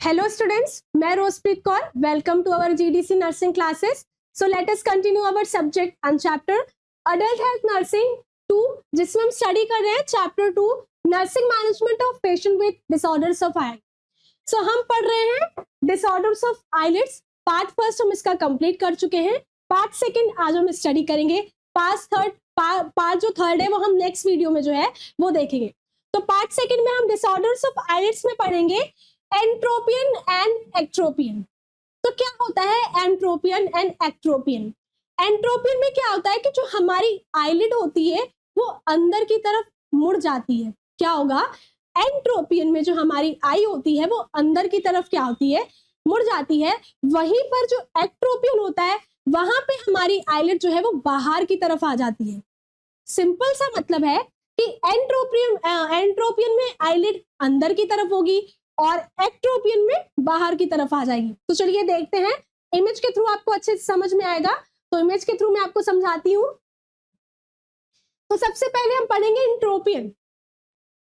Hello students, मैं रोजप्रीत Kaur. Welcome to our GDC nursing classes. So let us continue our subject and chapter Adult Health Nursing 2, जिसमें हम study कर रहे हैं chapter 2 nursing management of patient with disorders of eye. So हम पढ़ रहे हैं disorders of eyelids. Part first हम इसका कंप्लीट कर चुके हैं. पार्ट सेकंड आज हम स्टडी करेंगे. पार्ट जो थर्ड है वो हम नेक्स्ट वीडियो में जो है वो देखेंगे. तो पार्ट सेकंड में हम डिसऑर्डर्स ऑफ आईलिड्स में पढ़ेंगे एंट्रोपियन एंड एक्ट्रोपियन. तो क्या होता है एंट्रोपियन एंड एक्ट्रोपियन? एंट्रोपियन में क्या होता है कि जो हमारी आईलिड होती है वो अंदर की तरफ मुड़ जाती है. क्या होगा? एंट्रोपियन में जो हमारी आई होती है वो अंदर की तरफ क्या होती है? मुड़ जाती है. वहीं पर जो एक्ट्रोपियन होता है वहां पे हमारी आईलिड जो है वो बाहर की तरफ आ जाती है. सिंपल सा मतलब है कि एंट्रोपियन में आईलिड अंदर की तरफ होगी और एक्ट्रोपियन में बाहर की तरफ आ जाएगी. तो चलिए देखते हैं. इमेज के थ्रू आपको अच्छे से समझ में आएगा. तो इमेज के थ्रू मैं आपको समझाती हूँ. तो सबसे पहले हम पढ़ेंगे एंट्रोपियन.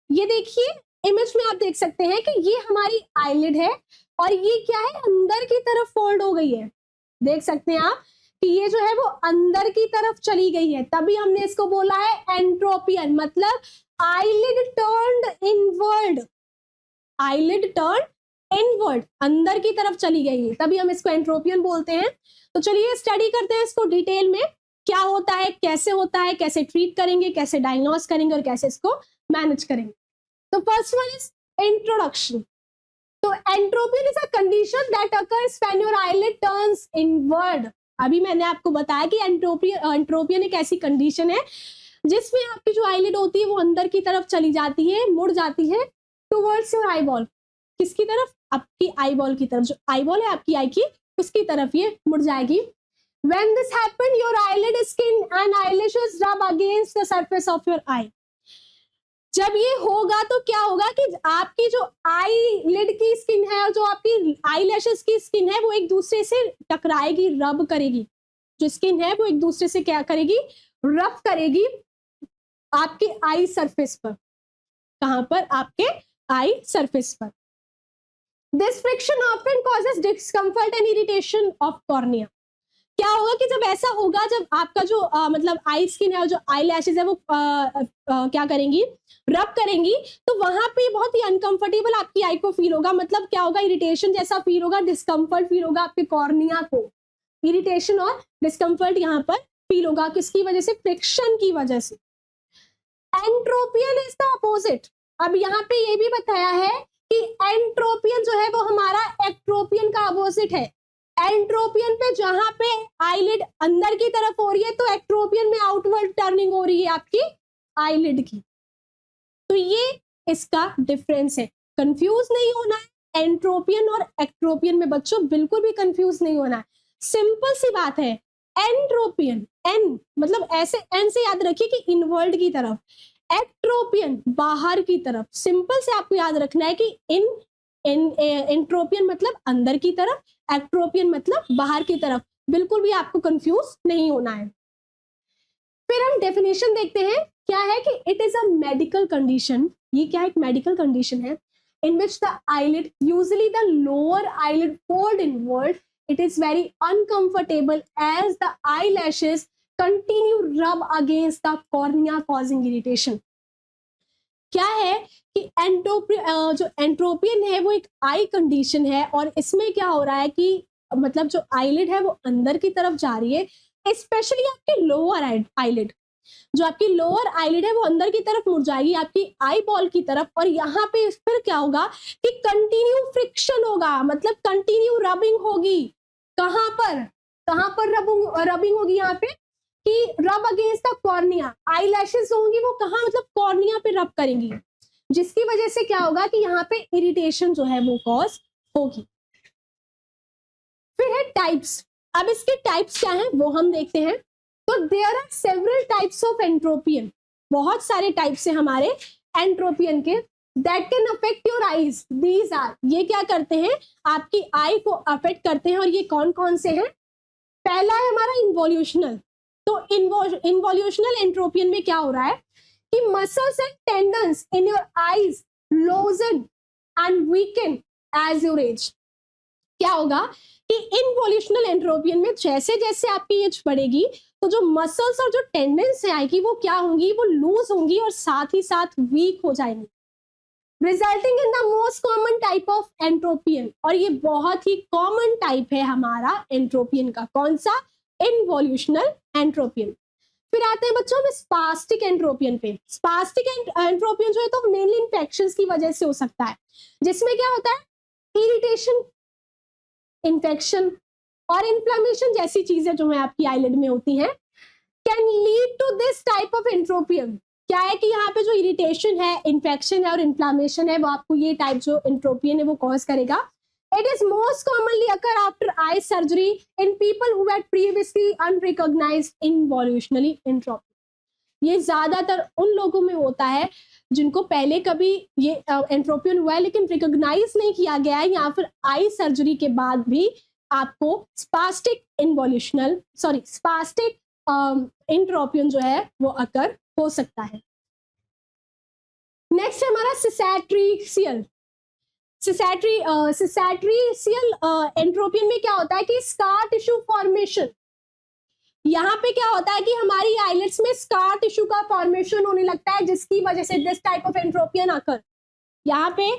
ये देखिए इमेज में आप देख सकते हैं कि ये हमारी आईलिड है और ये क्या है? अंदर की तरफ फोल्ड हो गई है. देख सकते हैं आप कि ये जो है वो अंदर की तरफ चली गई है. तभी हमने इसको बोला है एंट्रोपियन. मतलब eyelid turned inward. Eyelid turn inward, अंदर की तरफ चली गई है, तभी हम इसको एंट्रोपियन बोलते हैं. तो चलिए स्टडी करते हैं इसको डिटेल में. क्या होता है, कैसे होता है, कैसे ट्रीट करेंगे, कैसे डायग्नोस करेंगे और कैसे इसको मैनेज करेंगे. तो फर्स्ट वन इज इंट्रोडक्शन. तो entropion is a condition that occurs when your eyelid turns inward. अभी मैंने आपको बताया कि एंट्रोपियन एक ऐसी कंडीशन है जिसमें आपकी जो आईलिड होती है वो अंदर की तरफ चली जाती है, मुड़ जाती है टुवर्ड्स योर आईबॉल. किसकी तरफ? आपकी आईबॉल की तरफ. जो आईबॉल है आपकी आई की उसकी तरफ ये मुड़ जाएगी. When this happen, your eyelid skin and eyelashes rub against the surface of your eye. जब ये होगा तो क्या होगा कि आपकी जो आईलिड की स्किन है और जो आपकी आईलैशेस की स्किन है वो एक दूसरे से टकराएगी, रब करेगी. जो स्किन है वो एक दूसरे से क्या करेगी? रब करेगी आपके आई सरफेस पर. कहां पर? आपके आई सरफेस पर. This friction often causes discomfort and irritation of cornea. क्या होगा कि जब ऐसा होगा, जब आपका जो मतलब आई स्किन है और जो आई लैशेज है वो क्या करेंगी? रब करेंगी. तो वहां पे बहुत ही अनकंफर्टेबल आपकी आई को फील होगा. मतलब क्या होगा? इरिटेशन जैसा फील होगा, डिस्कम्फर्ट फील होगा आपके कॉर्निया को. इरिटेशन और डिस्कम्फर्ट यहाँ पर फील होगा. किसकी वजह से? फ्रिक्शन की वजह से. Entropion is the opposite. अब यहाँ पे ये भी बताया है कि एंट्रोपियन जो है वो हमारा एक्ट्रोपियन का अपोजिट है. एंट्रोपियन पे जहां पे आईलिड अंदर की तरफ हो रही है तो एक्ट्रोपियन में आउटवर्ड टर्निंग हो रही है आपकी आईलिड की. तो ये इसका डिफरेंस है. कंफ्यूज नहीं होना है. एंट्रोपियन और एक्ट्रोपियन में बच्चों बिल्कुल भी कंफ्यूज नहीं होना है. सिंपल सी बात है. एंट्रोपियन, एन मतलब ऐसे एन से याद रखिए कि इनवर्ड की तरफ. एक्ट्रोपियन बाहर की तरफ. सिंपल से आपको याद रखना है कि एंट्रोपियन मतलब अंदर की तरफ, एक्ट्रोपियन मतलब बाहर की तरफ. बिल्कुल भी आपको कंफ्यूज नहीं होना है. फिर हम डेफिनेशन देखते हैं. क्या है कि it is a medical condition. ये क्या? एक मेडिकल कंडीशन है in which the eyelid, usually the lower eyelid, fold inward. It is very uncomfortable as the eyelashes continue rub against the cornea causing irritation. क्या है कि जो entropion है वो एक आई कंडीशन है और इसमें क्या हो रहा है कि मतलब जो आईलिड है वो अंदर की तरफ जा रही है. स्पेशली आपकी लोअर आईलिड, जो आपकी लोअर आईलिड है वो अंदर की तरफ मुड़ जाएगी आपकी आई बॉल की तरफ. और यहाँ पे फिर क्या होगा कि कंटिन्यू फ्रिक्शन होगा. मतलब कंटिन्यू रबिंग होगी. कहां पर रबिंग होगी? यहाँ पे कि रब against the cornea. Eye lashes होंगी वो कहाँ? मतलब कॉर्निया पे रब करेंगी, जिसकी वजह से क्या होगा कि यहाँ पे इरिटेशन जो है वो कॉज होगी. फिर है टाइप्स. अब इसके टाइप्स क्या हैं वो हम देखते हैं. तो there are several types of entropion. बहुत सारे टाइप्स हैं हमारे एंट्रोपियन के. That can affect your eyes. These are, ये क्या करते हैं? आपकी आई को अफेक्ट करते हैं. और ये कौन कौन से हैं? पहला है हमारा इन्वोल्यूशनल. तो इन्वोल्यूशनल एंट्रोपियन में क्या हो रहा है कि muscles and tendons in your eyes loosen and weaken as your age. क्या होगा कि इनवोल्यूशनल एंट्रोपियन में जैसे जैसे आपकी एज बढ़ेगी तो जो मसल्स और जो टेंडेंस आएगी वो क्या होंगी, वो लूज होंगी और साथ ही साथ वीक हो जाएंगी, resulting in the most common type of entropion. और ये बहुत ही कॉमन टाइप है हमारा एंट्रोपियन का। कौन सा? इनवोल्यूशनल एंट्रोपियन। फिर आते हैं बच्चों में स्पास्टिक एंट्रोपियन पे। स्पास्टिक एंट्रोपियन जो है तो मेनली इन्फेक्शंस की वजह से हो सकता है, जिसमें क्या होता है, इरिटेशन, इन्फेक्शन और इन्फ्लेमेशन जैसी चीजें जो है आपकी आईलिड में होती हैं, can lead to this type of entropion. क्या है कि यहाँ पे जो इरिटेशन है, इन्फेक्शन है और इन्फ्लेमेशन है, वो आपको ये टाइप जो एंट्रोपियन है वो कॉज करेगा। It is most commonly occur after eye surgery in people who had previously unrecognised involutionally entropion. ये ज्यादातर उन लोगों में होता है जिनको पहले कभी ये एंट्रोपियन हुआ है लेकिन रिकॉग्नाइज नहीं किया गया है, या फिर आई सर्जरी के बाद भी आपको स्पास्टिक एंट्रोपियन जो है वो अकर हो सकता है। नेक्स्ट है हमारा सिसैट्रिशियल। सिसैट्रिशियल एंट्रोपियन में क्या होता है कि स्कार टिश्यू फॉर्मेशन। यहाँ पे क्या होता है कि हमारी आइलेट्स में स्कार टिश्यू का फॉर्मेशन होने लगता है, जिसकी वजह से दिस टाइप ऑफ एंट्रोपियन अकर। यहाँ पे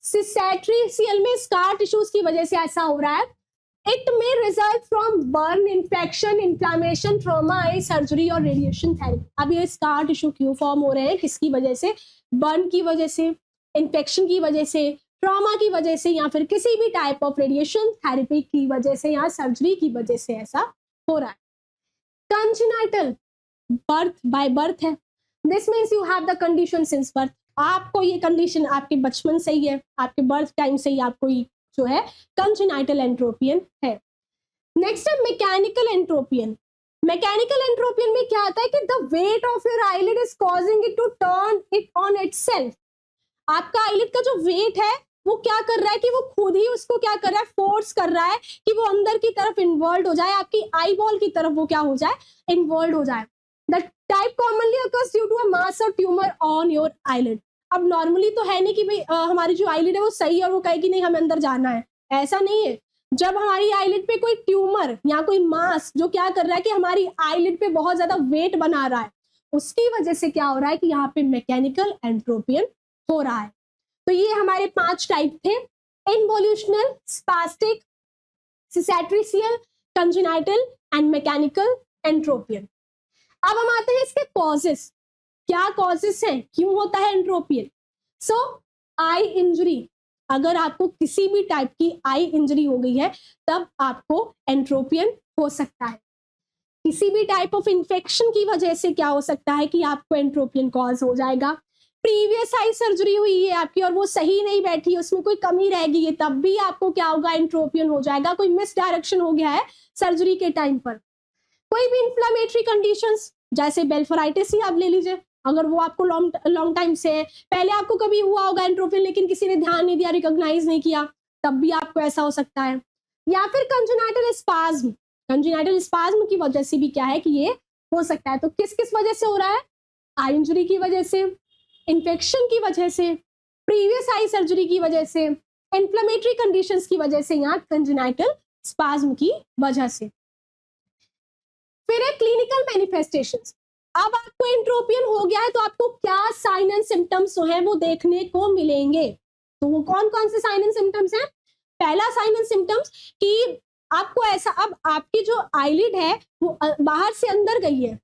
सिसैट्रिशियल में स्कार टिश्यूज की वजह से ऐसा हो रहा है। It may result from burn, infection, inflammation, trauma, eye surgery और रेडिएशन थेरेपी। अब ये स्कार टिश्यू क्यों फॉर्म हो रहे हैं, किसकी वजह से? बर्न की वजह से, इन्फेक्शन की वजह से, ट्रॉमा की वजह से, या फिर किसी भी टाइप ऑफ रेडिएशन थेरेपी की वजह से या सर्जरी की वजह से ऐसा हो रहा है। कंजेनाइटल, बर्थ बाय बर्थ है। This means you have the condition since birth. आपको ये कंडीशन आपके बचपन से ही है, आपके बर्थ टाइम से ही आपको ये जो है कंजेनाइटल एंट्रोपियन है। नेक्स्ट है मैकेनिकल एंट्रोपियन। मैकेनिकल एंट्रोपियन में क्या आता है कि the weight of your eyelid is causing it to turn it on itself. आपका आईलिड का जो वेट है वो क्या कर रहा है कि वो खुद ही उसको क्या कर रहा है, फोर्स कर रहा है कि वो अंदर की तरफ इन्वर्ल्ड हो जाए, आपकी आई बॉल की तरफ वो क्या हो जाए, इन्वर्ल्ड हो जाए। The type commonly occurs due to a mass और ट्यूमर ऑन योर आईलिड। अब नॉर्मली तो है नहीं कि भाई हमारी जो आईलिड है वो सही है और वो कहेगी नहीं हमें अंदर जाना है, ऐसा नहीं है। जब हमारी आईलिड पे कोई ट्यूमर या कोई मास जो क्या कर रहा है कि हमारी आईलिड पे बहुत ज्यादा वेट बना रहा है, उसकी वजह से क्या हो रहा है कि यहाँ पे मैकेनिकल एंट्रोपियन हो रहा है। तो ये हमारे 5 टाइप थे, इनवोल्यूशनल, spastic, सिसैट्रिशियल, congenital and mechanical entropion. अब हम आते हैं इसके कॉजेस। क्या कॉजेस हैं, क्यों होता है एंट्रोपियन? सो आई इंजरी, अगर आपको किसी भी टाइप की आई इंजरी हो गई है तब आपको एंट्रोपियन हो सकता है। किसी भी टाइप ऑफ इंफेक्शन की वजह से क्या हो सकता है कि आपको एंट्रोपियन कॉज हो जाएगा। प्रीवियस आई सर्जरी हुई है आपकी और वो सही नहीं बैठी, उसमें कोई कमी रह गई है, तब भी आपको क्या होगा, एंट्रोपियन हो जाएगा। कोई मिस डायरेक्शन हो गया है सर्जरी के टाइम पर। कोई भी इन्फ्लेमेटरी कंडीशंस जैसे बेल्फराइटिस ही आप ले लीजिए, अगर वो आपको लॉन्ग टाइम से है, पहले आपको कभी हुआ होगा एंट्रोपियन लेकिन किसी ने ध्यान नहीं दिया, रिकॉग्नाइज नहीं किया, तब भी आपको ऐसा हो सकता है। या फिर कंजेनाइटल स्पाज्म, कंजेनाइटल स्पाज्म की वजह से भी क्या है कि ये हो सकता है। तो किस किस वजह से हो रहा है? आई इंजरी की वजह से, इन्फेक्शन की वजह से, प्रीवियस आई सर्जरी की वजह से, इन्फ्लेमेटरी कंडीशंस की वजह से, या कंजेनाइटल स्पाज्म की वजह से। फिर है क्लिनिकल मैनिफेस्टेशंस। अब आपको एंट्रोपियन हो गया है तो आपको क्या साइन एंड सिम्टम्स जो है वो देखने को मिलेंगे। तो वो कौन कौन से साइन एंड सिम्टम्स हैं? पहला साइन एंड सिम्टम्स कि आपको ऐसा, अब आपकी जो आईलिड है वो बाहर से अंदर गई है,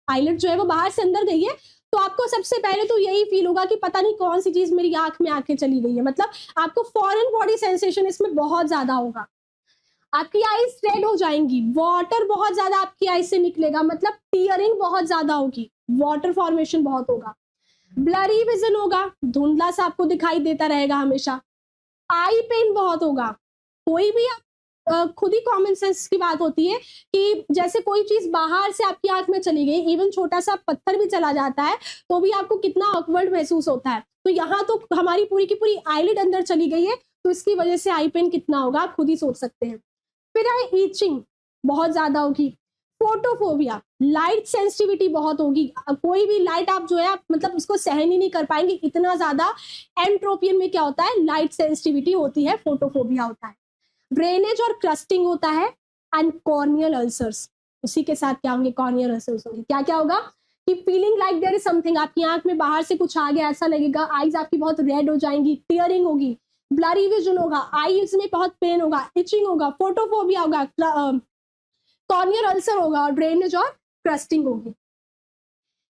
आईलिड जो है वो बाहर से अंदर गई है, तो आपको सबसे पहले तो यही फील होगा कि पता नहीं कौन सी चीज मेरी आंख में आके चली गई है। मतलब आपको फॉरेन बॉडी सेंसेशन इसमें बहुत ज्यादा होगा। आपकी आईज रेड हो जाएंगी, वाटर बहुत ज्यादा आपकी आईज से निकलेगा, मतलब टीयरिंग बहुत ज्यादा होगी, वाटर फॉर्मेशन बहुत होगा, ब्लरी विजन होगा, धुंधला सा आपको दिखाई देता रहेगा हमेशा, आई पेन बहुत होगा। कोई भी खुद ही कॉमन सेंस की बात होती है कि जैसे कोई चीज बाहर से आपकी आंख में चली गई, इवन छोटा सा पत्थर भी चला जाता है तो भी आपको कितना ऑकवर्ड महसूस होता है। तो यहाँ तो हमारी पूरी की पूरी आईलिड अंदर चली गई है, तो इसकी वजह से आई पेन कितना होगा आप खुद ही सोच सकते हैं। फिर है ईचिंग, बहुत ज्यादा होगी, फोटोफोबिया, लाइट सेंसिटिविटी बहुत होगी, कोई भी लाइट आप जो है आप मतलब उसको सहन ही नहीं कर पाएंगे, इतना ज्यादा एंट्रोपियन में क्या होता है, लाइट सेंसिटिविटी होती है, फोटोफोबिया होता है। ड्रेनेज और क्रस्टिंग होता है, एंड कॉर्नियल अल्सर्स, उसी के साथ क्या होंगे, कॉर्नियल अल्सर्स होंगे। क्या क्या होगा कि feeling like there is something, आपकी आंख में बाहर से कुछ आ गया ऐसा लगेगा, आईज आपकी बहुत रेड हो जाएंगी, टीयरिंग होगी, ब्लरी विजन होगा, आईज में बहुत पेन होगा, इचिंग होगा, फोटोफोबिया होगा, कॉर्नियल अल्सर होगा, और ड्रेनेज और क्रस्टिंग होगी।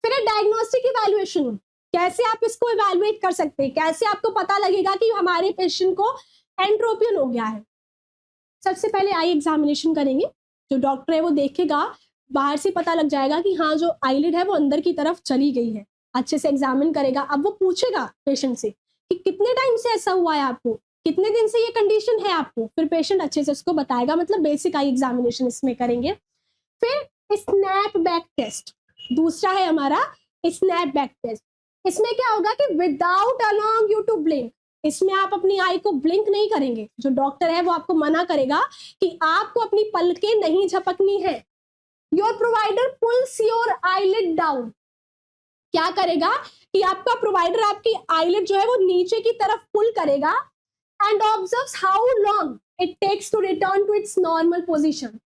फिर डायग्नोस्टिक इवैल्यूएशन, कैसे आप इसको इवैल्यूएट कर सकते हैं, कैसे आपको पता लगेगा कि हमारे पेशेंट को एंट्रोपियन हो गया है। सबसे पहले आई एग्जामिनेशन करेंगे, जो डॉक्टर है वो देखेगा, बाहर से पता लग जाएगा कि हाँ जो आईलिड है वो अंदर की तरफ चली गई है, अच्छे से एग्जामिन करेगा। अब वो पूछेगा पेशेंट से कि कितने टाइम से ऐसा हुआ है आपको, कितने दिन से ये कंडीशन है आपको, फिर पेशेंट अच्छे से उसको बताएगा, मतलब बेसिक आई एग्जामिनेशन इसमें करेंगे। फिर स्नैप बैक टेस्ट, दूसरा है हमारा स्नैप बैक टेस्ट। इसमें क्या होगा कि without allowing you to blink, इसमें आप अपनी आई को ब्लिंक नहीं करेंगे, जो डॉक्टर है वो आपको मना करेगा कि आपको अपनी पलकें नहीं झपकनी है। Your provider pulls your eyelid down, क्या करेगा कि आपका प्रोवाइडर आपकी आईलिड जो है वो नीचे की तरफ पुल करेगा, and observes how long it takes to return to its normal position,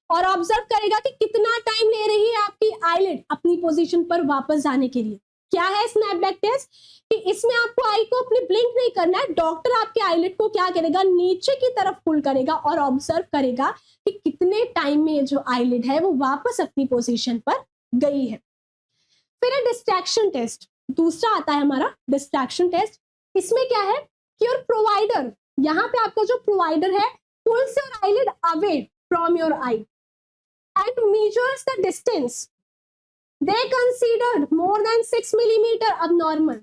और ऑब्जर्व करेगा कि कितना टाइम ले रही है आपकी आईलिड अपनी पोजीशन पर वापस जाने के लिए। क्या है स्नैपबैक टेस्ट, कि इसमें आपको आई को अपनी ब्लिंक नहीं करना है, डॉक्टर आपके आईलिड को क्या करेगा, नीचे की तरफ पुल करेगा और ऑब्जर्व करेगा कि कितने टाइम में जो आईलिड है वो वापस अपनी पोजीशन पर गई है। फिर है डिस्ट्रैक्शन टेस्ट, दूसरा आता है हमारा डिस्ट्रैक्शन टेस्ट। इसमें क्या है कि योर प्रोवाइडर, यहाँ पे आपका जो प्रोवाइडर है pulls your eyelid away from your eye and measures the distance they considered more than 6 millimeter abnormal।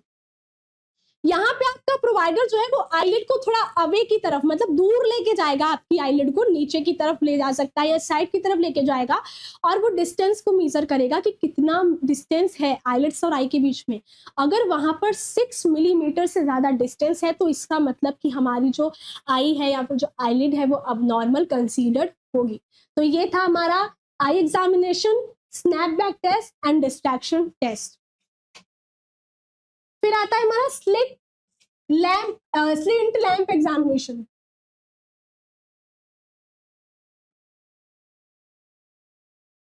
यहाँ पे आपका प्रोवाइडर जो है वो आईलिड को थोड़ा अवे की तरफ, मतलब दूर लेके जाएगा, आपकी आईलिड को नीचे की तरफ ले जा सकता है या साइड की तरफ लेके जाएगा, और वो डिस्टेंस को मेजर करेगा कि कितना डिस्टेंस है आईलिड्स और आई के बीच में। अगर वहां पर 6 मिलीमीटर से ज्यादा डिस्टेंस है तो इसका मतलब कि हमारी जो आई है या फिर जो आईलिड है वो अबनॉर्मल कंसीडर्ड होगी। तो ये था हमारा eye examination, snapback test and distraction test. फिर आता है हमारा slit lamp examination.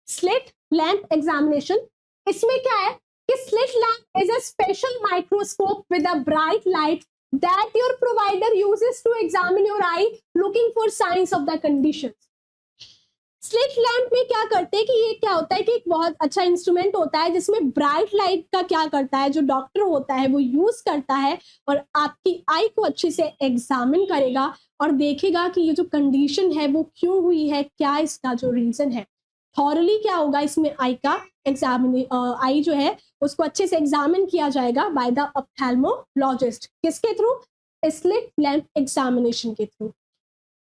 Slit lamp examination, इसमें क्या है कि slit lamp is a special microscope with a bright light that your provider uses to examine your eye looking for signs of the conditions। Slit lamp में क्या करते हैं कि ये क्या होता है कि एक बहुत अच्छा इंस्ट्रूमेंट होता है जिसमें ब्राइट लाइट का क्या करता है, जो डॉक्टर होता है वो यूज करता है और आपकी आई को अच्छे से एग्जामिन करेगा और देखेगा कि ये जो कंडीशन है वो क्यों हुई है, क्या इसका जो रीजन है। थॉरली क्या होगा इसमें आई का आई जो है उसको अच्छे से एग्जामिन किया जाएगा बाय द ऑप्थेल्मोलॉजिस्ट। किसके थ्रू? स्लिट लैंप एग्जामिनेशन के थ्रू।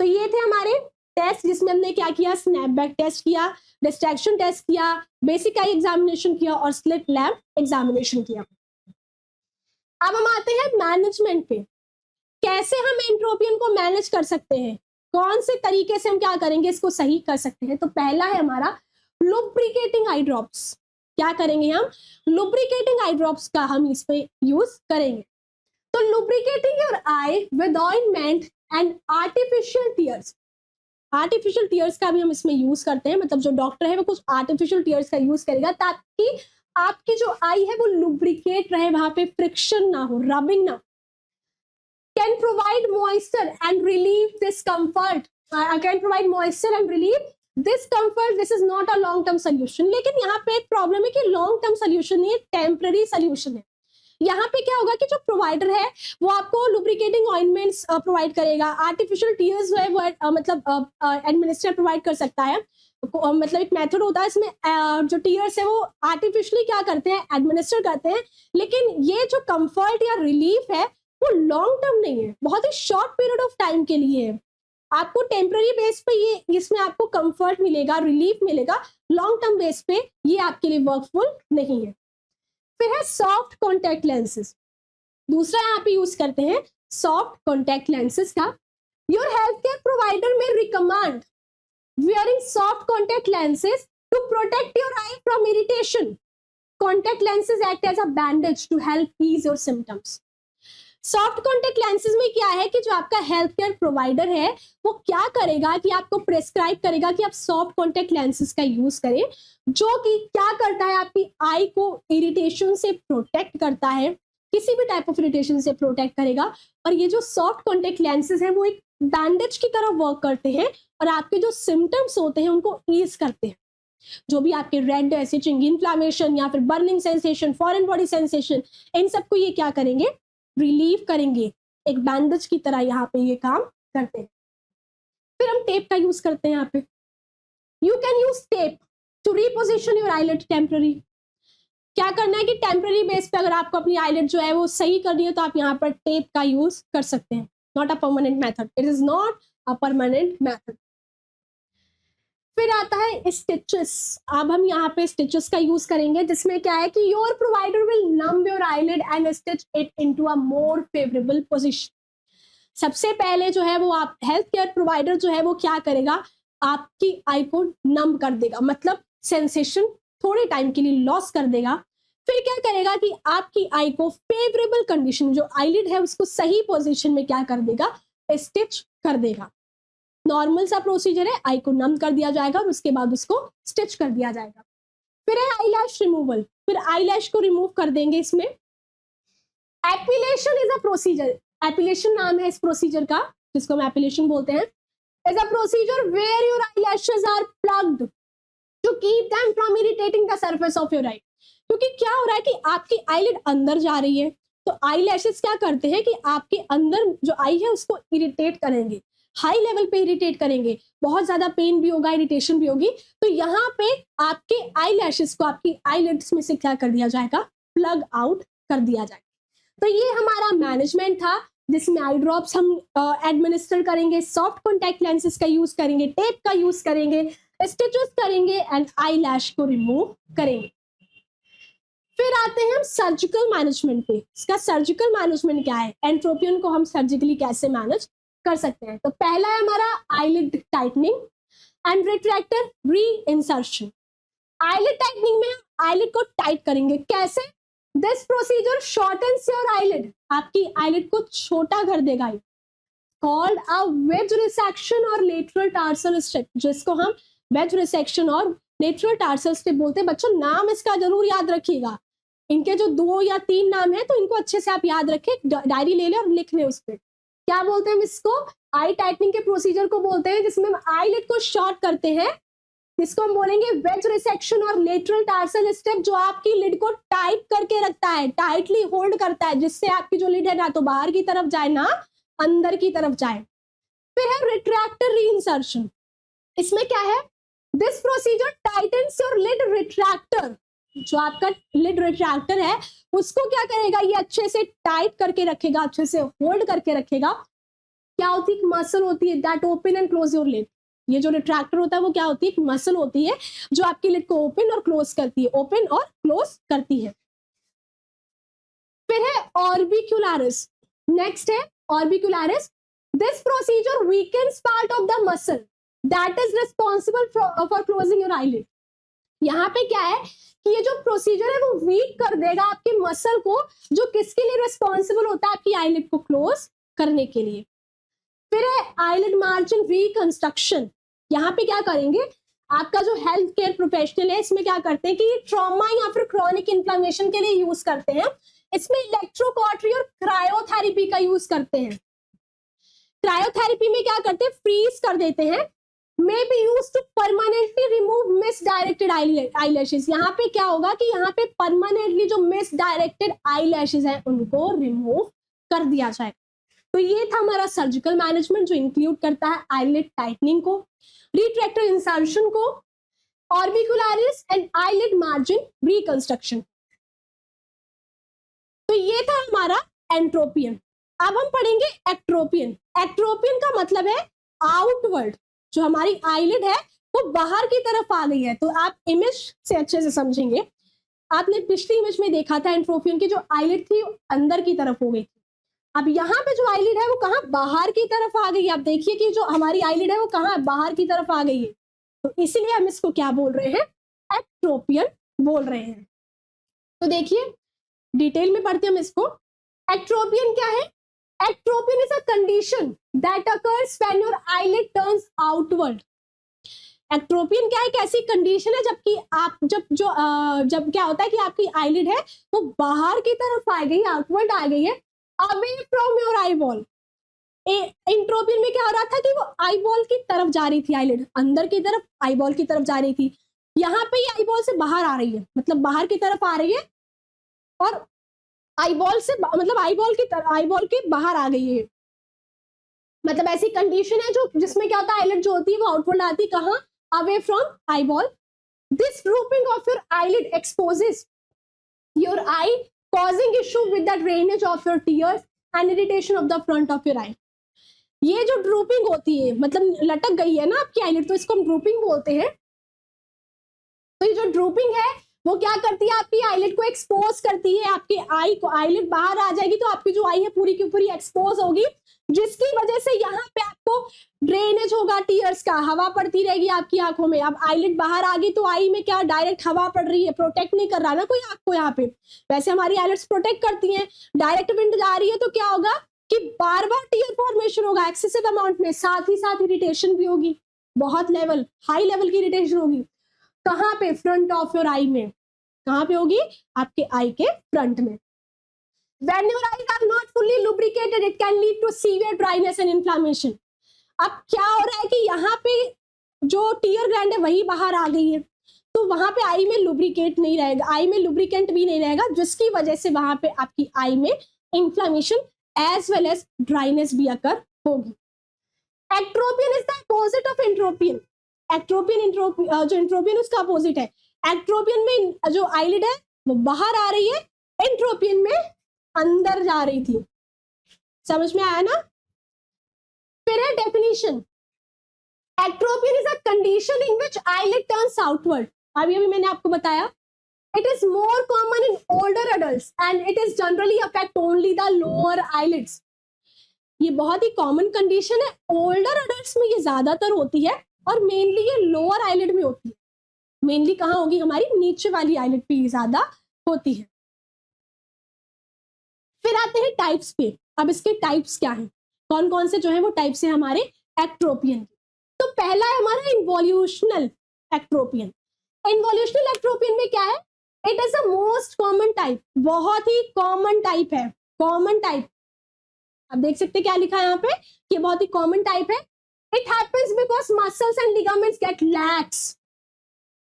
तो ये थे हमारे टेस्ट जिसमें हमने क्या किया, स्नैपबैक टेस्ट किया, डिस्ट्रैक्शन टेस्ट किया, बेसिक आई एग्जामिनेशन किया और स्लिट लैंप एग्जामिनेशन किया। अब हम आते हैं मैनेजमेंट पे, कैसे हम एंट्रोपियन को मैनेज कर सकते हैं, कौन से तरीके से हम क्या करेंगे इसको सही कर सकते हैं। तो पहला है हमारा लुब्रिकेटिंग आई ड्रॉप्स। क्या करेंगे हम? लुब्रिकेटिंग आई ड्रॉप्स का हम इस पे यूज करेंगे। तो lubricating your I with ointment and artificial tears. Artificial tears का भी हम इसमें यूज करते हैं, मतलब जो डॉक्टर है वो कुछ आर्टिफिशियल टीयर्स का यूज करेगा ताकि आपकी जो आई है वो लुब्रिकेट रहे, वहां पे फ्रिक्शन ना हो, रबिंग ना। Can provide moisture and relieve discomfort, can provide moisture and relieve discomfort. This is not a long term solution. लेकिन यहाँ पे एक प्रॉब्लम है कि लॉन्ग टर्म सोल्यूशन नहीं है, टेम्पररी सोल्यूशन है। यहाँ पे क्या होगा कि जो प्रोवाइडर है वो आपको लुब्रिकेटिंग ऑइंटमेंट्स प्रोवाइड करेगा, आर्टिफिशियल टीयर्स जो है वो मतलब एडमिनिस्ट्रेटर प्रोवाइड कर सकता है। मतलब एक मेथड होता है इसमें, जो टीयर्स है वो आर्टिफिशियली क्या करते हैं, एडमिनिस्टर करते हैं। लेकिन ये जो कंफर्ट या रिलीफ है वो लॉन्ग टर्म नहीं है, बहुत ही शॉर्ट पीरियड ऑफ टाइम के लिए है। आपको टेम्पररी बेस पे ये इसमें आपको कंफर्ट मिलेगा, रिलीफ मिलेगा, लॉन्ग टर्म बेस पे ये आपके लिए वर्कफुल नहीं है। फिर है सॉफ्ट कॉन्टैक्ट लेंसेज। दूसरा यहाँ पे यूज करते हैं सॉफ्ट कॉन्टैक्ट लेंसेज का। योर हेल्थ केयर प्रोवाइडर में recommend wearing soft contact lenses to protect your eye from irritation, contact lenses act as a bandage to help ease your symptoms. Soft contact lenses में क्या है कि जो आपका health care provider है वो क्या करेगा कि आपको प्रेस्क्राइब करेगा कि आप सॉफ्ट कॉन्टेक्ट लेंसेज का यूज करें, जो कि क्या करता है आपकी आई को इरिटेशन से प्रोटेक्ट करता है, किसी भी टाइप ऑफ इरिटेशन से प्रोटेक्ट करेगा। और ये जो सॉफ्ट कॉन्टेक्ट लेंसेज है वो एक बैंडेज की तरह वर्क करते हैं और आपके जो सिम्टम्स होते हैं उनको ईज करते हैं। जो भी आपके रेड इचिंग, इन्फ्लामेशन या फिर burning sensation, foreign body sensation, इन सबको ये क्या करेंगे, रिलीव करेंगे। एक बैंडेज की तरह यहाँ पे ये काम करते हैं। फिर हम टेप का यूज करते हैं यहाँ पे। You can use tape to reposition your eyelid temporary. क्या करना है कि टेम्पररी बेस पे अगर आपको अपनी आईलेट जो है वो सही करनी है तो आप यहाँ पर टेप का यूज कर सकते हैं। Not a permanent method, it is not a permanent method. फिर आता है स्टिचेस। अब हम यहाँ पे स्टिचेस का यूज करेंगे, जिसमें क्या है कि your provider will numb your eyelid and stitch it into a more favourable position. सबसे पहले जो है वो आप हेल्थ केयर प्रोवाइडर जो है वो क्या करेगा, आपकी आई को नंब कर देगा, मतलब सेंसेशन थोड़े टाइम के लिए लॉस कर देगा। फिर क्या करेगा कि आपकी आई को फेवरेबल कंडीशन, जो आईलिड है उसको सही पोजीशन में क्या कर देगा, स्टिच कर देगा। नॉर्मल सा प्रोसीजर है, आई को नम कर दिया जाएगा और उसके बाद उसको स्टिच कर दिया जाएगा। फिर है आईलैश रिमूवल। फिर आईलैश को रिमूव कर देंगे। इसमें एपिलेशन इज अ प्रोसीजर, एपिलेशन नाम है इस प्रोसीजर का, जिसको हम एपिलेशन बोलते हैं। Is a procedure where your eyelashes are plugged to keep them from irritating the surface of your eye. क्योंकि क्या हो रहा है कि आपकी आईलिड अंदर जा रही है, तो आईलैशेस क्या करते हैं कि आपके अंदर जो आई है उसको इरिटेट करेंगे, हाई लेवल पे इरिटेट करेंगे, बहुत ज्यादा पेन भी होगा, इरिटेशन भी होगी। तो यहाँ पे आपके आई लैशेस को आपकी आईलिड्स में से क्या कर दिया जाएगा, प्लग आउट कर दिया जाएगा। तो ये हमारा मैनेजमेंट था, जिसमें आई ड्रॉप्स हम एडमिनिस्टर करेंगे, सॉफ्ट कॉन्टैक्ट लेंसेज का यूज करेंगे, टेप का यूज करेंगे, स्टिचेस करेंगे एंड आई लैश को रिमूव करेंगे। फिर आते हैं हम सर्जिकल मैनेजमेंट पे। इसका सर्जिकल मैनेजमेंट क्या है, एंट्रोपियन को हम सर्जिकली कैसे मैनेज कर सकते हैं। तो पहला है हमारा आईलिड टाइटनिंग एंड रिट्रैक्टर री इंसर्शन। आईलिड टाइटनिंग में आईलिड को टाइट करेंगे, कैसे, दिस प्रोसीजर शॉर्टन्स योर आईलिड, आपकी आईलिड को छोटा कर देगा। कॉल्ड अ वेज रिसेक्शन और लेटरल टार्सल स्ट्रिप, जिसको हम वेज रिसेक्शन और लेटरल टार्सल स्ट्रिप बोलते हैं। बच्चों नाम इसका जरूर याद रखिएगा, इनके जो 2 या 3 नाम है तो इनको अच्छे से आप याद रखें, डायरी ले लें और लिख लें उस पर। क्या बोलते हैं हम इसको, आई टाइटनिंग के प्रोसीजर को बोलते हैं, जिसमें हम आईलिड को शॉर्ट करते हैं, जिसको हम बोलेंगे वेज रिसेक्शन और लेटरल टार्सल स्ट्रिप, जो आपकी लिड को टाइट करके रखता है, टाइटली होल्ड करता है, जिससे आपकी जो लिड है ना तो बाहर की तरफ जाए ना अंदर की तरफ जाए। फिर है रिट्रैक्टर रीइंसर्शन। इसमें क्या है, this procedure tightens your lid retractor, जो आपका लिड रिट्रैक्टर है उसको क्या करेगा, ये अच्छे से टाइट करके रखेगा, अच्छे से होल्ड करके रखेगा। क्या होती है, मसल होती है that open and close your lid. ये जो रिट्रैक्टर होता है वो क्या होती है, मसल होती है जो आपकी लिड को ओपन और क्लोज करती है, ओपन और क्लोज करती है। फिर है ऑर्बिक्युलरिस। नेक्स्ट है orbicularis. This procedure weakens part of the muscle that is responsible for closing your eyelid. यहाँ पे क्या है कि ये जो प्रोसीजर है वो वीक कर देगा आपके मसल को, जो किसके लिए रिस्पॉन्सिबल होता है, आपकी आईलिड को क्लोज करने के लिए। फिर है आईलिड मार्जिन रिकंस्ट्रक्शन। यहाँ पे क्या करेंगे, आपका जो हेल्थ केयर प्रोफेशनल है इसमें क्या करते हैं कि ट्रॉमा या फिर क्रॉनिक इन्फ्लेमेशन के लिए यूज करते हैं। इसमें इलेक्ट्रोकॉटरी और क्रायोथेरेपी का यूज करते हैं। क्रायोथेरेपी में क्या करते हैं, फ्रीज कर देते हैं, may be used to permanently remove misdirected eyelashes। यहाँ पे क्या होगा कि यहाँ पे परमानेंटली जो misdirected eyelashes हैं उनको रिमूव कर दिया जाए। तो ये था हमारा सर्जिकल मैनेजमेंट, जो इंक्लूड करता है आईलिड टाइटनिंग को, रिट्रैक्टर इंसर्शन को, orbicularis and eyelid margin reconstruction. तो ये था हमारा एंट्रोपियन। अब हम पढ़ेंगे एक्ट्रोपियन। एक्ट्रोपियन का मतलब है आउटवर्ड, जो हमारी आईलिड है वो बाहर की तरफ आ गई है। तो आप इमेज से अच्छे से समझेंगे। आपने पिछली इमेज में देखा था एंट्रोपियन की जो आईलिड थी अंदर की तरफ हो गई थी। अब यहाँ पे जो आईलिड है वो कहाँ, बाहर की तरफ आ गई है। आप देखिए कि जो हमारी आईलिड है वो कहाँ, बाहर की तरफ आ गई है। तो इसीलिए हम इसको क्या बोल रहे हैं, एक्ट्रोपियन बोल रहे हैं। तो देखिए डिटेल में पढ़ते हैं हम इसको। एक्ट्रोपियन क्या है? Ectropion is a condition that occurs when your eyelid turns outward. Ectropion क्या है? एक ऐसी कंडीशन है जबकि आप जब क्या होता है कि आपकी आईलिड है वो बाहर की तरफ आ गई, आउटवर्ड आ गई है, away from your eyeball. Entropion में क्या हो रहा था कि वो आई बॉल की तरफ जा रही थी, आईलिड अंदर की तरफ आई बॉल की तरफ जा रही थी। यहाँ पे ये आई बॉल से बाहर आ रही है, मतलब बाहर की तरफ आ रही है, और आई बॉल से मतलब आई बॉल के बाहर आ गई है। मतलब ऐसी कंडीशन है जो जिसमें क्या होता है, आईलिड जो होती है वो आउटवर्ड आती है, कहाँ? Away from eye ball. This drooping of your eyelid exposes your eye, causing issue with the drainage of your tears and irritation of the front of your eye. ये जो ड्रूपिंग होती है, मतलब लटक गई है ना आपकी आईलिड, तो इसको हम ड्रूपिंग बोलते हैं। तो ये जो ड्रूपिंग है वो क्या करती है, आपकी आईलिड को एक्सपोज करती है, आपकी आई को, आईलिड बाहर आ जाएगी तो आपकी जो आई है पूरी की पूरी एक्सपोज होगी, जिसकी वजह से यहाँ पे आपको ड्रेनेज होगा टीयर्स का, हवा पड़ती रहेगी आपकी आंखों में। अब आईलिड बाहर आ गई तो आई में क्या डायरेक्ट हवा पड़ रही है, प्रोटेक्ट नहीं कर रहा ना कोई आंख को यहाँ पे। वैसे हमारी आईलिड्स प्रोटेक्ट करती हैं, डायरेक्ट विंड जा रही है तो क्या होगा कि बार बार टीयर फॉर्मेशन होगा एक्सेसिव अमाउंट में, साथ ही साथ इरिटेशन भी होगी, बहुत लेवल हाई लेवल की इरिटेशन होगी। कहाँ पे? फ्रंट ऑफ योर आई में। कहाँ पे होगी? आपके आई के फ्रंट में। When your eyes are not fully lubricated, it can lead to severe dryness and inflammation. अब क्या हो रहा है कि यहाँ पे जो टीयर ग्लैंड है वही बाहर आ गई है, तो वहां पे आई में लुब्रिकेट नहीं रहेगा, आई में लुब्रिकेंट भी नहीं रहेगा, जिसकी वजह से वहां पे आपकी आई में inflammation as well as dryness भी अकर होगी। Ectropion is the opposite of entropion. Ectropion जो एंट्रोपियन उसका अपोजिट है। एक्ट्रोपियन में जो आईलिड है वो बाहर आ रही है, एंट्रोपियन में अंदर जा रही थी। समझ में आया ना? फिर है definition. Ectropion is a condition in which eyelid turns outward. अभी मैंने आपको बताया, it is more common in older adults and it is generally affect only the lower eyelids. ये बहुत ही कॉमन कंडीशन है, ओल्डर एडल्ट्स में ये ज्यादातर होती है और मेनली ये लोअर आईलिड में होती है। मेनली कहाँ होगी? हमारी नीचे वाली आईलिड पे ज्यादा होती है। फिर आते हैं टाइप्स पे। अब इसके टाइप्स क्या हैं, कौन कौन से जो है वो टाइप्स है हमारे एक्ट्रोपियन। तो पहला है हमारा इन्वोल्यूशनल एक्ट्रोपियन। इन्वोल्यूशनल एक्ट्रोपियन में क्या है? It is the most common type, बहुत ही कॉमन टाइप है, कॉमन टाइप। आप देख सकते क्या लिखा है यहाँ पे, ये बहुत ही कॉमन टाइप है। It happens because muscles and ligaments get lax.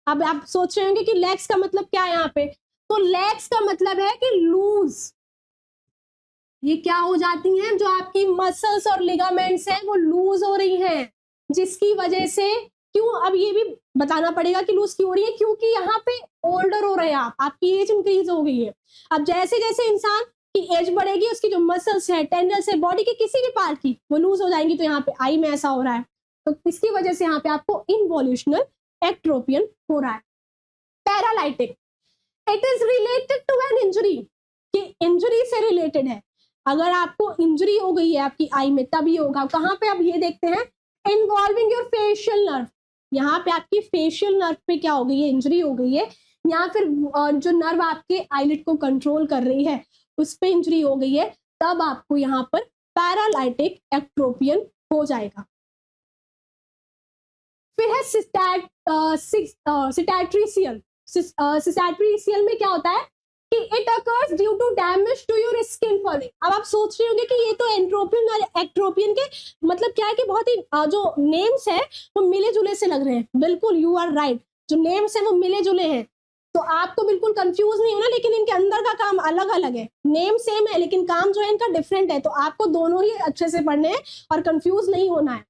अब आप सोच रहे होंगे कि लैक्स का मतलब क्या है यहाँ पे, तो लैक्स का मतलब है कि लूज। ये क्या हो जाती हैं, जो आपकी मसल्स और लिगामेंट्स हैं वो लूज हो रही हैं, जिसकी वजह से क्यों, अब ये भी बताना पड़ेगा कि लूज क्यों हो रही है, क्योंकि यहाँ पे ओल्डर हो रहे हैं आप, आपकी एज इंक्रीज हो गई है। अब जैसे जैसे इंसान की एज बढ़ेगी उसकी जो मसल्स है, टेंडल्स है, बॉडी के किसी भी पार्ट की वो लूज हो जाएंगी, तो यहाँ पे आई में ऐसा हो रहा है। तो इसकी वजह से यहाँ पे आपको इन्वोल्यूशनल एक्ट्रोपियन हो रहा है। Paralytic, it is related to an injury, कि इंजरी से रिलेटेड है। अगर आपको इंजरी हो गई है आपकी आई में तभी होगा। कहाँ पे? अब ये देखते हैं, इन्वॉल्विंग योर फेशियल नर्व। यहाँ पे आपकी फेशियल नर्व पे क्या हो गई है, इंजरी हो गई है, या फिर जो नर्व आपके आईलिड को कंट्रोल कर रही है उस पे इंजरी हो गई है, तब आपको यहाँ पर पैरालाइटिक एक्ट्रोपियन हो जाएगा। फिर है सिटैट्रिशियल। सिटैट्रिशियल में क्या होता है कि it occurs due to damage to your skin falling. अब आप सोच रहे होंगे कि ये तो एंट्रोपियन और एक्ट्रोपियन के मतलब क्या है कि बहुत ही जो नेम्स है वो मिले जुले से लग रहे हैं। बिल्कुल, यू आर राइट, जो नेम्स है वो मिले जुले हैं, तो आपको बिल्कुल कंफ्यूज नहीं होना, लेकिन इनके अंदर का काम अलग अलग है। नेम सेम है लेकिन काम जो है इनका डिफरेंट है, तो आपको दोनों ही अच्छे से पढ़ने हैं और कंफ्यूज नहीं होना है।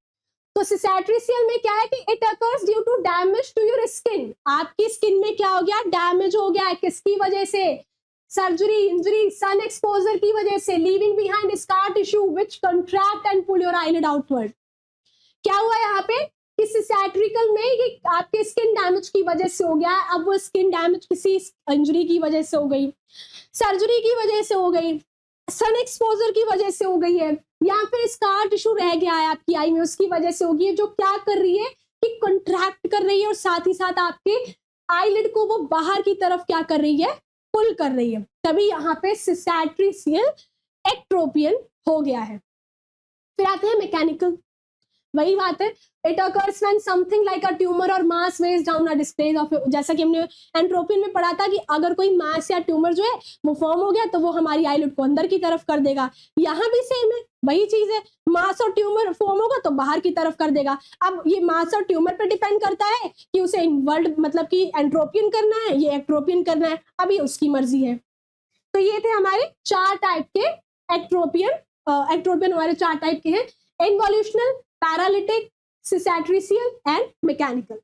तो सिटैट्रिशियल में क्या है कि it occurs due to damage to your skin. आपकी स्किन में क्या हो गया, डैमेज हो गया है, किसकी वजह से? सर्जरी, इंजरी, सन एक्सपोजर की वजह से, leaving behind scar tissue which contract and pull your eyelid outward. क्या हुआ यहाँ पे कि सिटैट्रिकल में ये आपके स्किन डैमेज की वजह से हो गया, अब वो स्किन डैमेज किसी इंजरी की वजह से हो गई, सर्जरी की वजह से हो गई, सन एक्सपोजर की वजह से हो गई है, या फिर स्कार टिश्यू रह गया है आपकी आई में उसकी वजह से होगी, जो क्या कर रही है कि कंट्रैक्ट कर रही है और साथ ही साथ आपके आईलिड को वो बाहर की तरफ क्या कर रही है, पुल कर रही है, तभी यहाँ पे सिसैट्रिसियल एक्ट्रोपियन हो गया है। फिर आते हैं मैकेनिकल, वही बात है, it occurs when something like a tumour और mass wedge down a display of, जैसा कि हमने एंट्रोपियन में पढ़ा था कि अगर कोई मास या ट्यूमर जो है वो फॉर्म हो गया तो वो हमारी आईलिड को अंदर की तरफ कर देगा। यहाँ भी सेम है, वही चीज है, मास और ट्यूमर फॉर्म होगा तो बाहर की तरफ कर देगा। अब ये मास और ट्यूमर पे डिपेंड करता है कि उसे इनवर्ट मतलब कि एंट्रोपियन करना है, ये एक्ट्रोपियन करना है, अभी उसकी मर्जी है। तो ये थे हमारे 4 टाइप के एक्ट्रोपियन। एक्ट्रोपियन हमारे 4 टाइप के हैं, इन्वोल्यूशनल, पैरालिटिक, सिसैट्रिसियल एंड मैकेनिकल।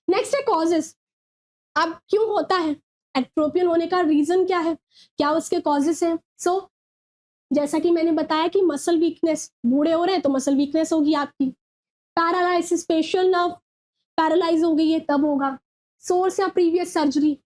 नेक्स्ट है कॉजेस। अब क्यों होता है एक्ट्रोपियन होने का, रीजन क्या है, क्या उसके कॉजेस हैं। सो जैसा कि मैंने बताया कि मसल वीकनेस, बूढ़े हो रहे हैं तो मसल वीकनेस होगी आपकी, पैरालाइसिस, फेशियल नर्व पैरालाइज हो गई है तब होगा, सोर्स या प्रीवियस सर्जरी,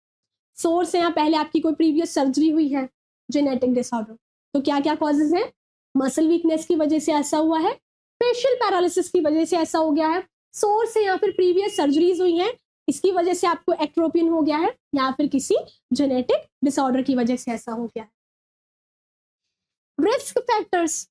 सोर्स है या पहले आपकी कोई प्रीवियस सर्जरी हुई है, जेनेटिक डिसऑर्डर। तो क्या क्या कॉजेज हैं, मसल वीकनेस की वजह से ऐसा हुआ है, फेशियल पैरालिसिस की वजह से ऐसा हो गया है, सोर्स है या फिर प्रीवियस सर्जरीज हुई हैं इसकी वजह से आपको एक्ट्रोपियन हो गया है, या फिर किसी जेनेटिक डिसऑर्डर की वजह से ऐसा हो गया है। रिस्क फैक्टर्स,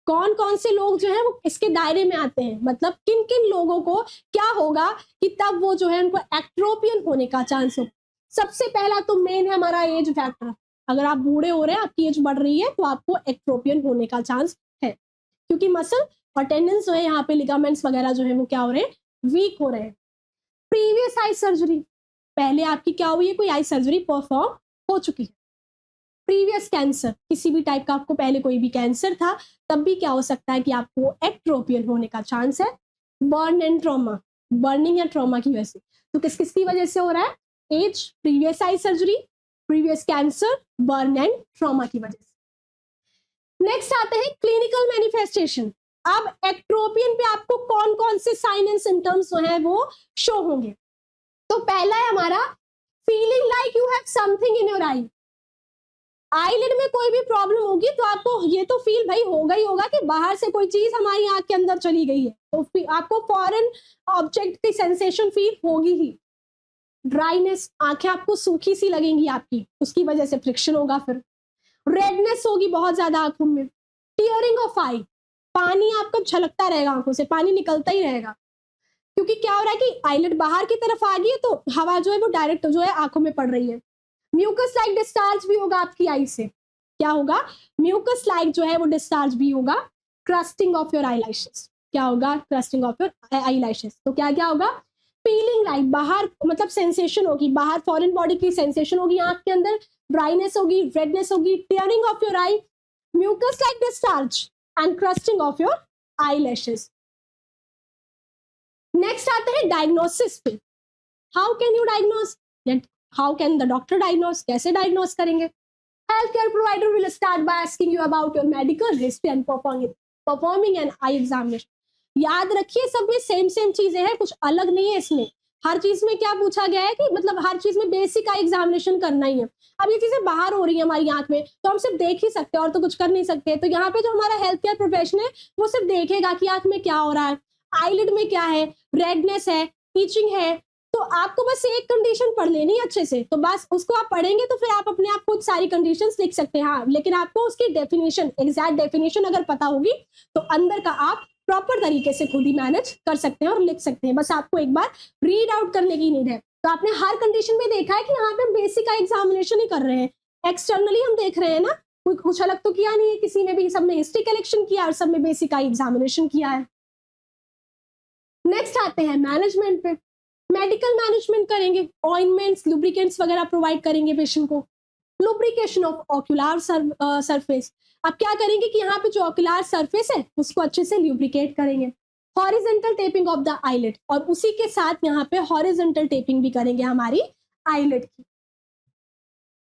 कौन कौन से लोग जो है वो इसके दायरे में आते हैं, मतलब किन किन लोगों को क्या होगा कि तब वो जो है उनको एक्ट्रोपियन होने का चांस हो। सबसे पहला तो मेन है हमारा एज फैक्टर, अगर आप बूढ़े हो रहे हैं, आपकी एज बढ़ रही है तो आपको एक्ट्रोपियन होने का चांस है, क्योंकि मसल और टेंडेंस जो है यहाँ पे लिगामेंट्स वगैरह जो है वो क्या हो रहे हैं, वीक हो रहे हैं। प्रीवियस आई सर्जरी, पहले आपकी क्या हुई है, कोई आई सर्जरी परफॉर्म हो चुकी है। प्रीवियस कैंसर, किसी भी टाइप का आपको पहले कोई भी कैंसर था तब भी क्या हो सकता है कि आपको एक्ट्रोपियन होने का चांस है। बर्न एंड ट्रॉमा, बर्निंग या ट्रॉमा की वजह से, तो किस किस की वजह से हो रहा है, age, previous eye surgery, previous cancer, burn and trauma की वजह से। नेक्स्ट आते हैं क्लिनिकल मैनिफेस्टेशन। अब एक्ट्रोपियन पे आपको कौन कौन से साइन एंड सिम्टम्स जो है वो शो होंगे। तो पहला है हमारा feeling like you have something in your I, eyelid में कोई भी प्रॉब्लम होगी तो आपको ये तो फील भाई होगा ही होगा कि बाहर से कोई चीज हमारी आंख के अंदर चली गई है, तो आपको फॉरेन ऑब्जेक्ट की सेंसेशन फील होगी ही। ड्राइनेस, आंखें आपको सूखी सी लगेंगी आपकी, उसकी वजह से फ्रिक्शन होगा। फिर रेडनेस होगी बहुत ज्यादा आंखों में। टीयरिंग ऑफ आई, पानी आपका छलकता रहेगा, आंखों से पानी निकलता ही रहेगा, क्योंकि क्या हो रहा है कि आईलिड बाहर की तरफ आ गई है तो हवा जो है वो डायरेक्ट जो है आंखों में पड़ रही है। म्यूकस लाइक डिस्चार्ज भी होगा आपकी आई से, क्या होगा, म्यूकस लाइक जो है वो डिस्चार्ज भी होगा। क्रस्टिंग ऑफ योर आईलैशेस, क्या होगा, क्रस्टिंग ऑफ योर आईलैशेस। तो क्या क्या होगा, फीलिंग लाइक, बाहर मतलब सेंसेशन होगी, बाहर फॉरेन बॉडी की सेंसेशन होगी आंख के अंदर, ड्राइनेस होगी, रेडनेस होगी, tearing of your eye, mucus like discharge and crusting of your eyelashes. Next आते हैं डायग्नोसिस पे। How can you diagnose, how can the doctor diagnose, कैसे डायग्नोस करेंगे। Health care provider will start by asking you about your medical history and performing an eye examination. याद रखिए सब में same same चीजें हैं, कुछ अलग नहीं है इसमें। हर चीज में क्या पूछा गया है कि मतलब हर चीज में बेसिक आई एग्जामिनेशन करना ही है। अब ये चीजें बाहर हो रही है हमारी आंख में तो हम सिर्फ देख ही सकते हैं और तो कुछ कर नहीं सकते। तो यहाँ पे जो हमारा हेल्थ केयर प्रोफेशनल है वो सिर्फ देखेगा कि आंख में क्या हो रहा है, आईलिड में क्या है, रेडनेस है, ईचिंग है। तो आपको बस एक कंडीशन पढ़ लेनी है अच्छे से, तो बस उसको आप पढ़ेंगे तो फिर आप अपने आप खुद सारी कंडीशंस लिख सकते हैं। हाँ, लेकिन आपको उसकी डेफिनेशन, एग्जैक्ट डेफिनेशन अगर पता होगी तो अंदर का आप प्रॉपर तरीके से खुद ही मैनेज कर सकते हैं और लिख सकते हैं। बस आपको एक बार रीड आउट करने की नीड है। तो आपने हर कंडीशन में देखा है कि यहाँ पे हम बेसिक का एग्जामिनेशन ही कर रहे हैं, एक्सटर्नली हम देख रहे हैं ना, कोई कुछ अलग तो किया नहीं है किसी में भी, सब में हिस्ट्री कलेक्शन किया और सब में बेसिक का एग्जामिनेशन किया है। नेक्स्ट आते हैं मैनेजमेंट पे। मेडिकल मैनेजमेंट करेंगे, ऑइंटमेंट्स, लुब्रिकेंट्स वगैरह प्रोवाइड करेंगे पेशेंट को। लुब्रिकेशन ऑफ ऑक्यूलर सरफेस, अब क्या करेंगे कि यहाँ पे जो ऑक्यूलर सरफेस है उसको अच्छे से ल्यूब्रिकेट करेंगे। Horizontal taping of the eyelid, और उसी के साथ यहाँ पे हॉरिजॉन्टल टेपिंग भी करेंगे हमारी आईलिड की।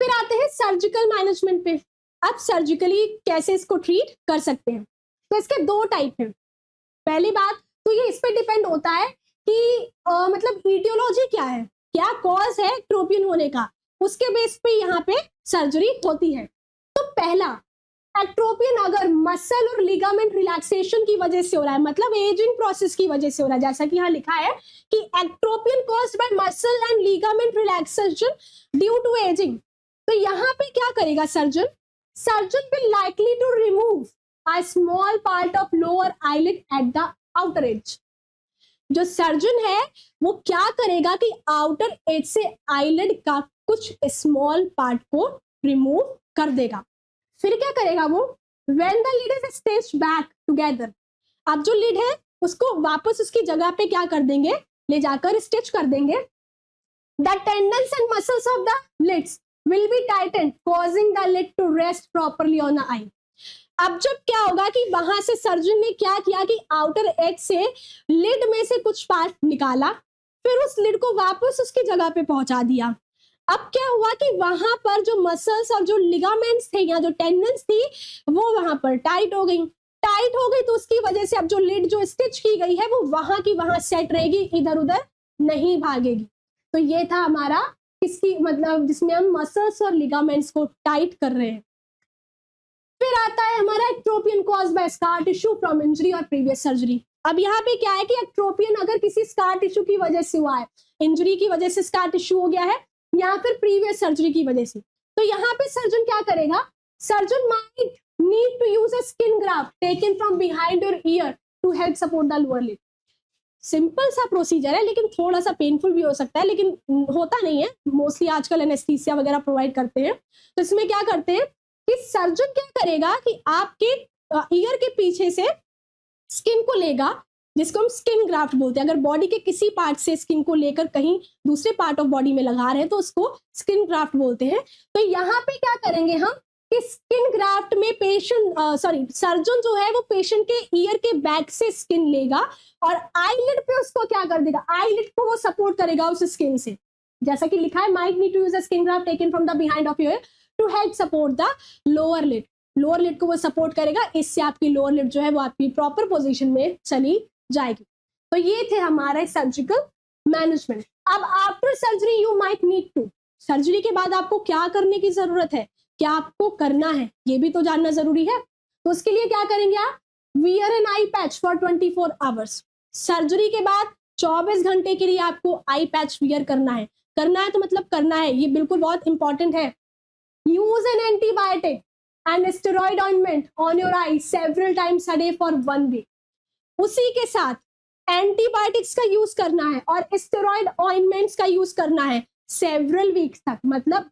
फिर आते हैं सर्जिकल मैनेजमेंट पे। अब सर्जिकली कैसे इसको ट्रीट कर सकते हैं, तो इसके 2 टाइप हैं। पहली बात तो ये इस पे डिपेंड होता है कि मतलब ईटियोलॉजी क्या है, क्या कॉज है एक्ट्रोपियन होने का, उसके बेस पे यहाँ पे सर्जरी होती है। तो पहला, एक्ट्रोपियन अगर मसल और लिगामेंट रिलैक्सेशन की वजह से हो रहा है, मतलब एजिंग प्रोसेस की वजह से हो रहा है, जैसा कि यहाँ लिखा है कि ectropion caused by muscle and ligament relaxation due to aging, तो यहाँ पे क्या करेगा surgeon? Surgeon will likely to remove a small part of lower eyelid at the outer edge. जो सर्जन है वो क्या करेगा कि आउटर एज से आईलिड का कुछ स्मॉल पार्ट को रिमूव कर देगा। फिर क्या करेगा वो? When the lid is stitched back together, अब जो लिड है उसको वापस उसकी जगह पे क्या कर देंगे? ले जाकर स्टिच कर देंगे। The tendons and muscles of the lids will be tightened, causing the lid to rest properly on the eye. अब जब क्या होगा कि वहां से सर्जन ने क्या किया कि आउटर एज से लिड में से कुछ पार्ट निकाला, फिर उस लिड को वापस उसकी जगह पे पहुंचा दिया। अब क्या हुआ कि वहां पर जो मसल्स और जो लिगामेंट्स थे या जो टेंडन्स थी वो वहां पर टाइट हो गई। तो उसकी वजह से अब जो लिड जो स्टिच की गई है वो वहां की वहां सेट रहेगी, इधर उधर नहीं भागेगी। तो ये था हमारा किसकी मतलब जिसमें हम मसल्स और लिगामेंट्स को टाइट कर रहे हैं। फिर आता है हमारा ectropion caused bye scar tissue from injury और प्रीवियस सर्जरी। अब यहाँ पे क्या है कि एक्ट्रोपियन अगर किसी स्कार टिश्यू की वजह से हुआ है, इंजरी की वजह से स्कार टिश्यू हो गया है या फिर प्रीवियस सर्जरी की वजह से, तो यहाँ पे सर्जन क्या करेगा? Surgeon might need to use a skin graft taken from behind your ear to help support the lower lid. Simple सा प्रोसीजर है लेकिन थोड़ा सा पेनफुल भी हो सकता है, लेकिन होता नहीं है। मोस्टली आजकल एनेस्थीसिया वगैरह प्रोवाइड करते हैं। तो इसमें क्या करते हैं कि सर्जन क्या करेगा कि आपके ईयर के पीछे से स्किन को लेगा, जिसको हम स्किन ग्राफ्ट बोलते हैं। अगर बॉडी के किसी पार्ट से स्किन को लेकर कहीं दूसरे पार्ट ऑफ बॉडी में लगा रहे हैं तो उसको स्किन ग्राफ्ट बोलते हैं। तो यहाँ पे क्या करेंगे हम कि स्किन ग्राफ्ट में सर्जन जो है वो पेशेंट के ईयर के बैक से स्किन लेगा और आईलिड पे उसको क्या कर देगा? आईलिड को वो सपोर्ट करेगा उस स्किन से, जैसा कि लिखा है might need to use a skin graft taken from the behind of ear to help support the lower lid. Lower lid को वो सपोर्ट करेगा, इससे आपकी लोअर लिड जो है वो आपकी प्रॉपर पोजिशन में चली जाएगी। तो ये थे हमारे सर्जिकल मैनेजमेंट। अब after surgery you might need to, surgery के बाद आपको क्या करने की जरूरत है, क्या आपको करना है, ये भी तो जानना जरूरी है। तो उसके लिए क्या करेंगे आप? Wear an eye patch for 24 hours. Surgery के बाद 24 घंटे के लिए आपको आई पैच वियर करना है। करना है तो मतलब करना है, ये बिल्कुल बहुत इंपॉर्टेंट है। Use an antibiotic and steroid ointment on your eye several times a day for 1 week. उसी के साथ एंटीबायोटिक्स का यूज करना है और स्टेरॉइड ऑइंटमेंट्स का यूज करना है सेवरल वीक्स तक, मतलब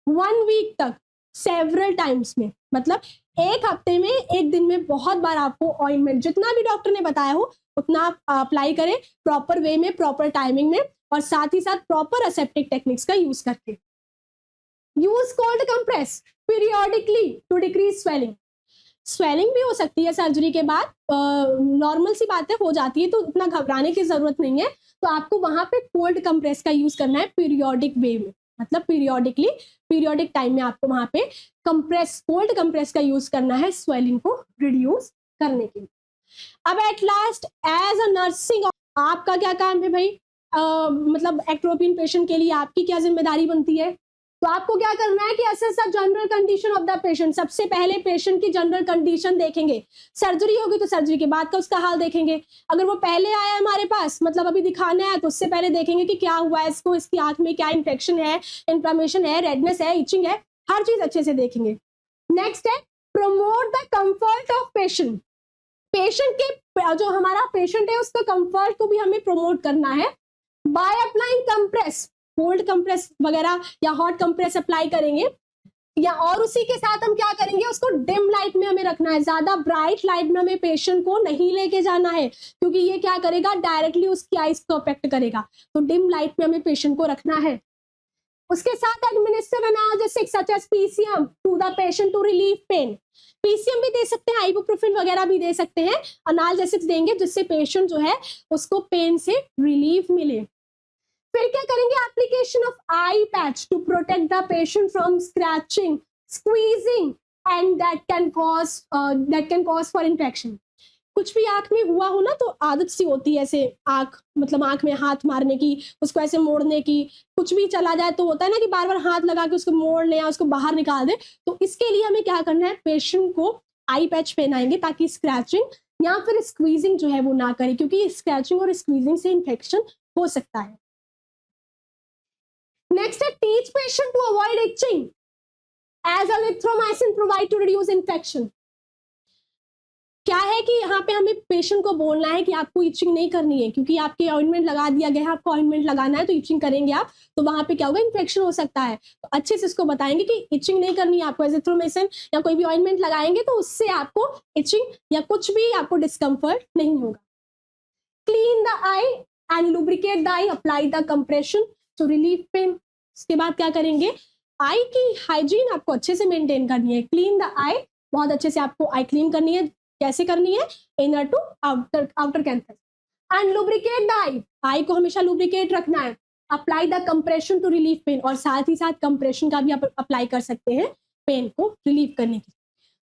1 वीक तक, सेवरल टाइम्स में, मतलब एक हफ्ते में, एक दिन में बहुत बार आपको ऑइंटमेंट जितना भी डॉक्टर ने बताया हो उतना आप अप्लाई करें प्रॉपर वे में, प्रॉपर टाइमिंग में, और साथ ही साथ प्रॉपर असेप्टिक टेक्निक्स का यूज करके। Use cold compress periodically to decrease swelling. Swelling भी हो सकती है सर्जरी के बाद, नॉर्मल सी बातें हो जाती है, तो इतना घबराने की जरूरत नहीं है। तो आपको वहां पे कोल्ड कंप्रेस का यूज करना है पीरियोडिक वे में, मतलब पीरियोडिकली, पीरियोडिक टाइम में आपको वहां पे कंप्रेस, कोल्ड कंप्रेस का यूज करना है स्वेलिंग को रिड्यूस करने के लिए। अब at last as a nursing आपका क्या काम है भाई? मतलब एक्ट्रोपियन पेशेंट के लिए आपकी क्या जिम्मेदारी बनती है? तो आपको क्या करना है कि assess the general condition of the patient. सबसे पहले पेशेंट की जनरल कंडीशन देखेंगे। सर्जरी होगी तो सर्जरी के बाद का उसका हाल देखेंगे। अगर वो पहले आया हमारे पास, मतलब अभी दिखाने आया, तो उससे पहले देखेंगे कि क्या हुआ है इसको, इसकी आंख में क्या इन्फेक्शन है, इन्फ्लेमेशन है, रेडनेस है, इचिंग है, हर चीज अच्छे से देखेंगे। नेक्स्ट है promote the comfort of patient. Patient के जो हमारा पेशेंट है उसका कंफर्ट को भी हमें प्रमोट करना है by applying compress, cold compress वगैरह या हॉट कंप्रेस अप्लाई करेंगे, या और उसी के साथ हम क्या करेंगे, उसको डिम लाइट में हमें रखना है। ज्यादा ब्राइट लाइट में हमें पेशेंट को नहीं लेके जाना है, क्योंकि ये क्या करेगा, डायरेक्टली उसकी आइज को अफेक्ट करेगा। तो डिम लाइट में हमें पेशेंट को रखना है। उसके साथ administer analgesic such as PCM to the patient to relieve pain. PCM भी दे सकते हैं, आइबुप्रोफेन वगैरह भी दे सकते हैं, एनाल्जेसिक्स देंगे जिससे पेशेंट जो है उसको पेन से रिलीफ मिले। फिर क्या करेंगे, application of eye patch to protect the patient from scratching, squeezing and that can cause for infection. कुछ भी आंख में हुआ हो ना तो आदत सी होती है ऐसे आंख मतलब आंख में हाथ मारने की, उसको ऐसे मोड़ने की, कुछ भी चला जाए तो होता है ना कि बार बार हाथ लगा के उसको मोड़ लें या उसको बाहर निकाल दें। तो इसके लिए हमें क्या करना है, पेशेंट को आई पैच पहनाएंगे ताकि स्क्रैचिंग या फिर स्क्वीजिंग जो है वो ना करे, क्योंकि स्क्रैचिंग और स्क्वीजिंग से इन्फेक्शन हो सकता है। नेक्स्ट है teach patient to avoid itching as azithromycin provide to reduce infection. क्या है कि यहाँ पे हमें पेशेंट को बोलना है कि आपको इचिंग नहीं करनी है, क्योंकि आपके ऑइंटमेंट लगा दिया गया है, आपको ऑइंटमेंट लगाना है तो इचिंग करेंगे आप, तो वहां पे क्या होगा, इन्फेक्शन हो सकता है। तो अच्छे से इसको बताएंगे कि इचिंग नहीं करनी है आपको, एजिथ्रोमाइसिन या कोई भी ऑइंटमेंट लगाएंगे तो उससे आपको इचिंग या कुछ भी आपको डिस्कम्फर्ट नहीं होगा। Clean the eye and lubricate the eye, apply the compression to relieve pain. इसके बाद क्या करेंगे, आई की हाइजीन आपको अच्छे से मेंटेन करनी है। क्लीन द आई, बहुत अच्छे से आपको आई क्लीन करनी है। कैसे करनी है, inner to outer canthus. And lubricate the eye, eye को हमेशा लुब्रिकेट रखना है। Apply the compression to relieve pain, और साथ ही साथ कंप्रेशन का भी आप अप्लाई कर सकते हैं पेन को रिलीव करने के।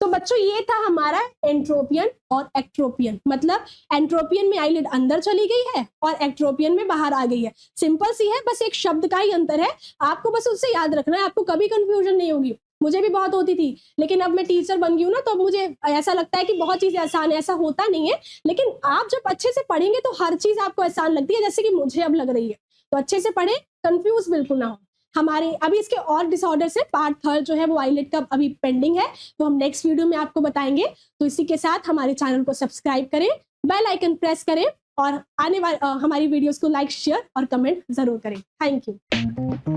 तो बच्चों ये था हमारा एंट्रोपियन और एक्ट्रोपियन, मतलब एंट्रोपियन में आईलिड अंदर चली गई है और एक्ट्रोपियन में बाहर आ गई है। सिंपल सी है, बस एक शब्द का ही अंतर है, आपको बस उससे याद रखना है, आपको कभी कंफ्यूजन नहीं होगी। मुझे भी बहुत होती थी, लेकिन अब मैं टीचर बन गई हूँ ना, तो अब मुझे ऐसा लगता है कि बहुत चीजें आसान है। ऐसा होता नहीं है, लेकिन आप जब अच्छे से पढ़ेंगे तो हर चीज आपको आसान लगती है, जैसे कि मुझे अब लग रही है। तो अच्छे से पढ़े, कंफ्यूज बिल्कुल ना हो। हमारे अभी इसके और डिसऑर्डर से पार्ट 3 जो है वो आईलेट का अभी पेंडिंग है, तो हम नेक्स्ट वीडियो में आपको बताएंगे। तो इसी के साथ हमारे चैनल को सब्सक्राइब करें, बेल आइकन प्रेस करें और आने वाले हमारी वीडियोस को लाइक, शेयर और कमेंट जरूर करें। Thank you.